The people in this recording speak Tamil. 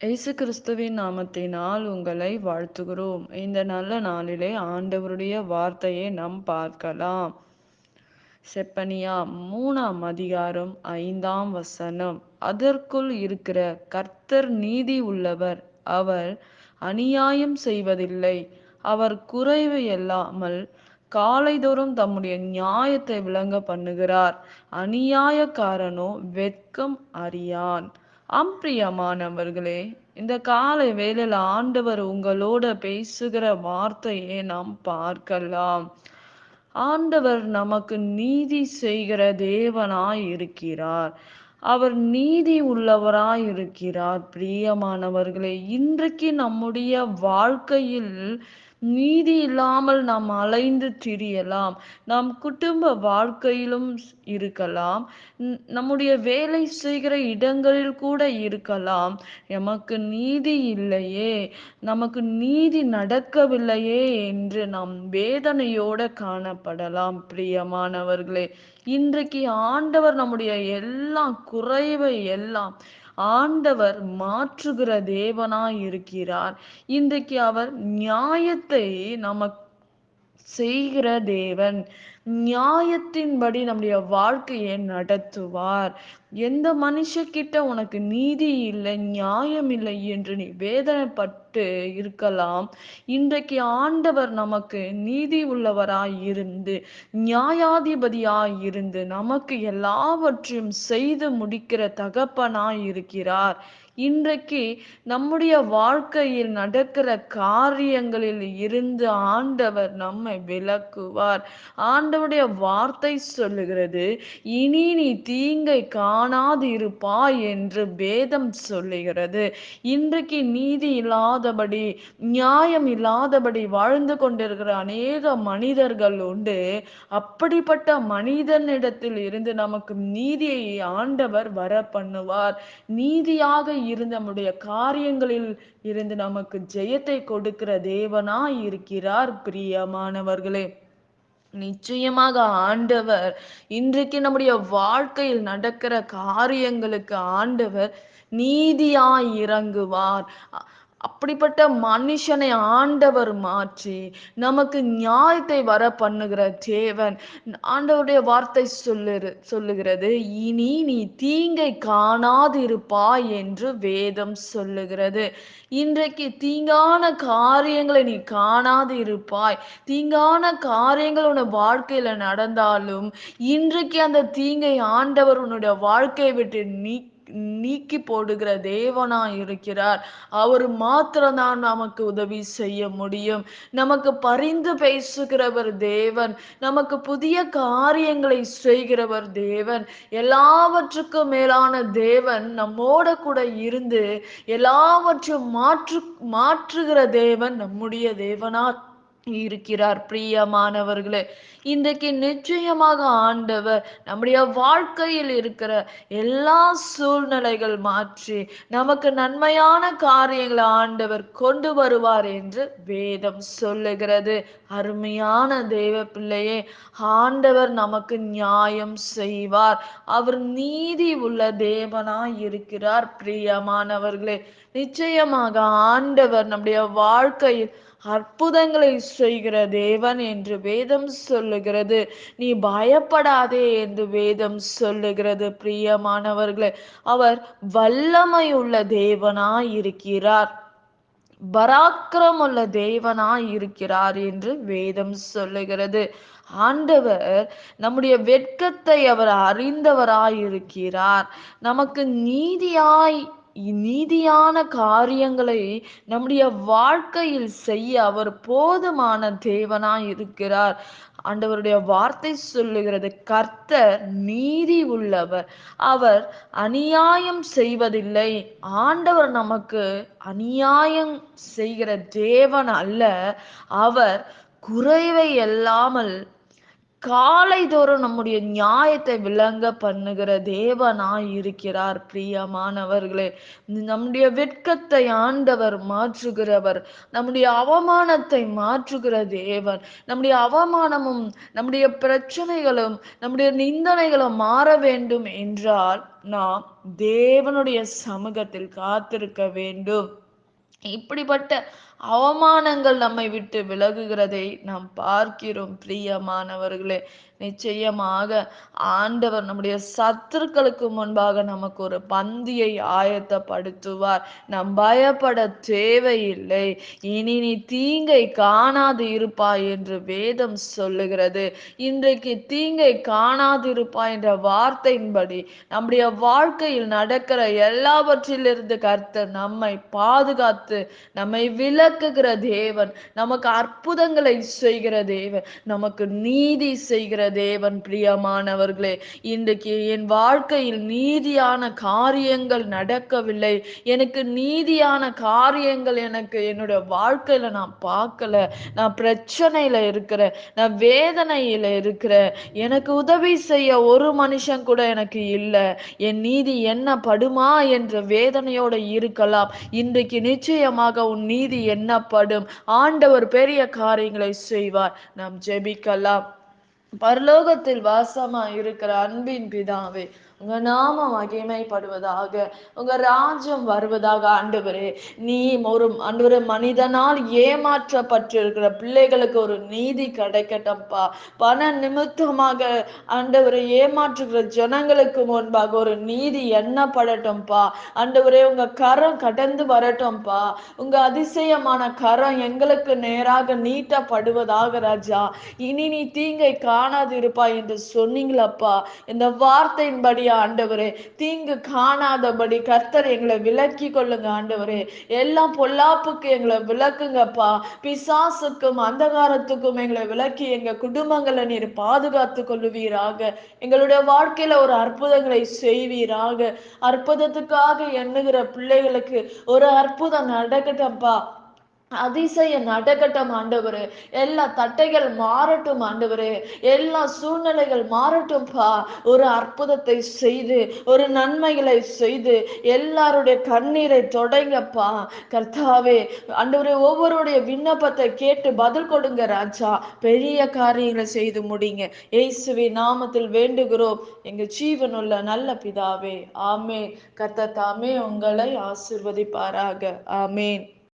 இயேசு கிறிஸ்துவின் நாமத்தினால் உங்களை வாழ்த்துகிறோம். இந்த நல்ல நாளிலே ஆண்டவருடைய வார்த்தையை நாம் பார்க்கலாம். செப்பனியா 3ஆம் அதிகாரம் 5ஆம் வசனம். அதற்குள் இருக்கிற கர்த்தர் நீதி உள்ளவர், அவர் அநியாயம் செய்வதில்லை. அவர் குறைவு இல்லாமல் காலைதோறும் தம்முடைய நியாயத்தை விளங்க பண்ணுகிறார். அநியாயக்காரனோ வெட்கம் அறியான். பிரியமானவர்களே, இந்த காலை வேளையில் ஆண்டவர் உங்களோட பேசுகிற வார்த்தையை நாம் பார்க்கலாம். ஆண்டவர் நமக்கு நீதி செய்கிற தேவனாய் இருக்கிறார். அவர் நீதி உள்ளவராய் இருக்கிறார். பிரியமானவர்களே, இன்றைக்கு நம்முடைய வாழ்க்கையில் நீதி இல்லாமல் நாம் அலைந்து திரியலாம். நம் குடும்ப வாழ்க்கையிலும் இருக்கலாம். நம்முடைய வேலை செய்கிற இடங்களில் கூட இருக்கலாம். எமக்கு நீதி இல்லையே, நமக்கு நீதி நடக்கவில்லையே என்று நாம் வேதனையோட காணப்படலாம். பிரியமானவர்களே, இன்றைக்கு ஆண்டவர் நம்முடைய எல்லா குறைவை எல்லாம் ஆண்டவர் மாற்றுகிற தேவனாய் இருக்கிறார். இன்றைக்கு அவர் நியாயத்தை நமக்கு செய்கிற தேவன். நியாயத்தின்படி நம்முடைய வாழ்க்கையை நடத்துவார். எந்த மனுஷக்கிட்ட உனக்கு நீதி இல்லை, நியாயம் இல்லை என்று நீ வேதனைப்பட்டு இருக்கலாம். இன்றைக்கு ஆண்டவர் நமக்கு நீதி உள்ளவராய் இருந்து, நியாயாதிபதியாய் இருந்து, நமக்கு எல்லாவற்றையும் செய்து முடிக்கிற தகப்பனாய் இருக்கிறார். இன்றைக்கு நம்முடைய வாழ்க்கையில் நடக்கிற காரியங்களில் இருந்து ஆண்டவர் நம்மை விலக்குவார். ஆண்டவருடைய வார்த்தை சொல்லுகிறது, இனி நீ தீங்கை காணாது இருப்பாய் என்று வேதம் சொல்லுகிறது. இன்றைக்கு நீதி இல்லாதபடி, நியாயம் இல்லாதபடி வாழ்ந்து கொண்டிருக்கிற அநேக மனிதர்கள் உண்டு. அப்படிப்பட்ட மனிதனிடத்தில் இருந்து நமக்கு நீதியை ஆண்டவர் வர பண்ணுவார். நீதியாக இருந்து நம்முடைய காரியங்களில் இருந்து நமக்கு ஜெயத்தை கொடுக்கிற தேவனாய் இருக்கிறார். பிரியமானவர்களே, நிச்சயமாக ஆண்டவர் இன்றைக்கு நம்முடைய வாழ்க்கையில் நடக்கிற காரியங்களுக்கு ஆண்டவர் நீதியாய் இறங்குவார். அப்படிப்பட்ட மனுஷனை ஆண்டவர் மாற்றி நமக்கு நியாயத்தை வர பண்ணுகிற தேவன். ஆண்டவருடைய வார்த்தை சொல்லுகிறது, இனி நீ தீங்கை காணாது இருப்பாய் என்று வேதம் சொல்லுகிறது. இன்றைக்கு தீங்கான காரியங்களை நீ காணாது இருப்பாய். தீங்கான காரியங்கள் உன் வாழ்க்கையில நடந்தாலும் இன்றைக்கு அந்த தீங்கை ஆண்டவர் உன்னுடைய வாழ்க்கையை விட்டு நீக்கி போடுகிற தேவனாய் இருக்கிறார். அவர் மாத்திரம்தான் நமக்கு உதவி செய்ய முடியும். நமக்கு பரிந்து பேசுகிறவர் தேவன். நமக்கு புதிய காரியங்களை செய்கிறவர் தேவன். எல்லாவற்றுக்கும் மேலான தேவன் நம்மோட கூட இருந்து எல்லாவற்றையும் மாற்றுகிற தேவன் நம்முடைய தேவனா இருக்கிறார். பிரியமானவர்களே, இன்றைக்கு நிச்சயமாக ஆண்டவர் நம்முடைய வாழ்க்கையில் இருக்கிற எல்லா சூழ்நிலைகள் மாற்றி நமக்கு நன்மையான காரியங்களை ஆண்டவர் கொண்டு வருவார் என்று வேதம் சொல்லுகிறது. அருமையான தேவ பிள்ளையே, ஆண்டவர் நமக்கு நியாயம் செய்வார். அவர் நீதி உள்ள தேவனாய் இருக்கிறார். பிரியமானவர்களே, நிச்சயமாக ஆண்டவர் நம்முடைய வாழ்க்கையில் அற்புதங்களை செய்கிற தேவன் என்று வேதம் சொல்லுகிறது. நீ பயப்படாதே என்று வேதம் சொல்லுகிறது. பிரியமானவர்களே, அவர் வல்லமை உள்ள தேவனாய் இருக்கிறார், பராக்கிரமுள்ள தேவனாய் இருக்கிறார் என்று வேதம் சொல்லுகிறது. ஆண்டவர் நம்முடைய வெட்கத்தை அவர் அறிந்தவராய் இருக்கிறார். நமக்கு நீதியான காரியங்களை நம்முடைய வாழ்க்கையில் செய்ய அவர் போதுமான தேவனாய் இருக்கிறார். ஆண்டவருடைய வார்த்தை சொல்லுகிறது, கர்த்தர் நீதி உள்ளவர், அவர் அநியாயம் செய்வதில்லை. ஆண்டவர் நமக்கு அநியாயம் செய்கிற தேவன் அல்ல. அவர் குறைவை இல்லாமல் காலைதோறும் நம்முடைய நியாயத்தை விளங்க பண்ணுகிற தேவனாய் இருக்கிறார். பிரியமானவர்களே, நம்முடைய வெட்கத்தை ஆண்டவர் மாற்றுகிறவர், நம்முடைய அவமானத்தை மாற்றுகிற தேவன். நம்முடைய அவமானமும் நம்முடைய பிரச்சனைகளும் நம்முடைய நிந்தனைகளும் மாற வேண்டும் என்றால் நாம் தேவனுடைய சமூகத்தில் காத்திருக்க வேண்டும். இப்படிப்பட்ட அவமானங்கள் நம்மை விட்டு விலகுகிறதை நாம் பார்க்கிறோம். பிரியமானவர்களே, நிச்சயமாக ஆண்டவர் நம்முடைய சத்துருக்களுக்கு முன்பாக நமக்கு ஒரு பந்தியை ஆயத்தப்படுத்துவார். நாம் பயப்பட தேவையில்லை. இனி நீ தீங்கை காணாது இருப்பாய் என்று வேதம் சொல்லுகிறது. இன்றைக்கு தீங்கை காணாது இருப்பாய் என்ற வார்த்தையின்படி நம்முடைய வாழ்க்கையில் நடக்கிற எல்லாவற்றிலிருந்து கர்த்தர் நம்மை பாதுகாத்து நம்மை விளக்குகிற தேவன், நமக்கு அற்புதங்களை செய்கிற தேவன், நமக்கு நீதி செய்கிற தேவன். பிரியமானவர்களே, இன்றைக்கு என் வாழ்க்கையில் நீதியான காரியங்கள் நடக்கவில்லை, எனக்கு நீதியான காரியங்கள் எனக்கு என்னுடைய வாழ்க்கையில நான் பார்க்கல, நான் பிரச்சனையில இருக்கிறேன், நான் வேதனையில இருக்கிறேன், எனக்கு உதவி செய்ய ஒரு மனுஷன் கூட எனக்கு இல்லை, என் நீதி என்ன படுமா என்ற வேதனையோடு இருக்கலாம். இன்றைக்கு நிச்சயமாக உன் நீதி எண்ணப்படும். ஆண்டவர் பெரிய காரியங்களை செய்வார். நாம் ஜெபிக்கலாம். பரலோகத்தில் வாசமா இருக்கிற அன்பின் பிதாவே, உங்க நாமம் மகிமைப்படுவதாக, உங்க ராஜ்யம் வருவதாக. ஆண்டவரே, நீ ஒரு ஆண்டவரே மனிதனால் ஏமாற்றப்பட்டிருக்கிற பிள்ளைகளுக்கு ஒரு நீதி கிடைக்கட்டும்பா. பண நிமித்தமாக ஆண்டவரை ஏமாற்றுகிற ஜனங்களுக்கு முன்பாக ஒரு நீதி எண்ணப்படட்டும்பா. ஆண்டவரே, உங்க கரம் கடந்து வரட்டும்பா. உங்க அதிசயமான கரம் எங்களுக்கு நேராக நீட்டப்படுவதாக ராஜா. இனி நீ தீங்கை காணாது இருப்பாய் என்று சொன்னீங்களப்பா. இந்த வார்த்தையின்படி ஆண்டவரே, தீங்கு காணாதபடி கர்த்தர் எங்களை விலக்கி கொள்ளுங்க ஆண்டவரே. எல்லாம் பொல்லாப்புக்கு எங்களை விலக்குங்கப்பா. பிசாசுக்கும் அந்தகாரத்துக்கும் எங்களை விலக்கி எங்க குடும்பங்களை நீர் பாதுகாத்து கொள்ளுவீராக. எங்களுடைய வாழ்க்கையில ஒரு அற்புதங்களை செய்வீராக. அற்புதத்துக்காக எண்ணுகிற பிள்ளைகளுக்கு ஒரு அற்புதம் நடக்கட்டும்பா. அதிசயம் நடக்கட்டும் ஆண்டவரே. எல்லா தட்டைகள் மாறட்டும் ஆண்டவரே. எல்லா சூழ்நிலைகள் மாறட்டும்பா. ஒரு அற்புதத்தை செய்து, ஒரு நன்மைகளை செய்து, எல்லாருடைய கண்ணீரை தொடங்கப்பா. கர்த்தாவே ஆண்டவரே, ஒவ்வொருடைய விண்ணப்பத்தை கேட்டு பதில் கொடுங்க ராஜா. பெரிய காரியங்களை செய்து முடிங்க. இயேசுவின் நாமத்தில் வேண்டுகிறோம் எங்க ஜீவனுள்ள நல்ல பிதாவே. ஆமேன். கர்த்தர் தாமே உங்களை ஆசீர்வதிப்பாராக. ஆமேன்.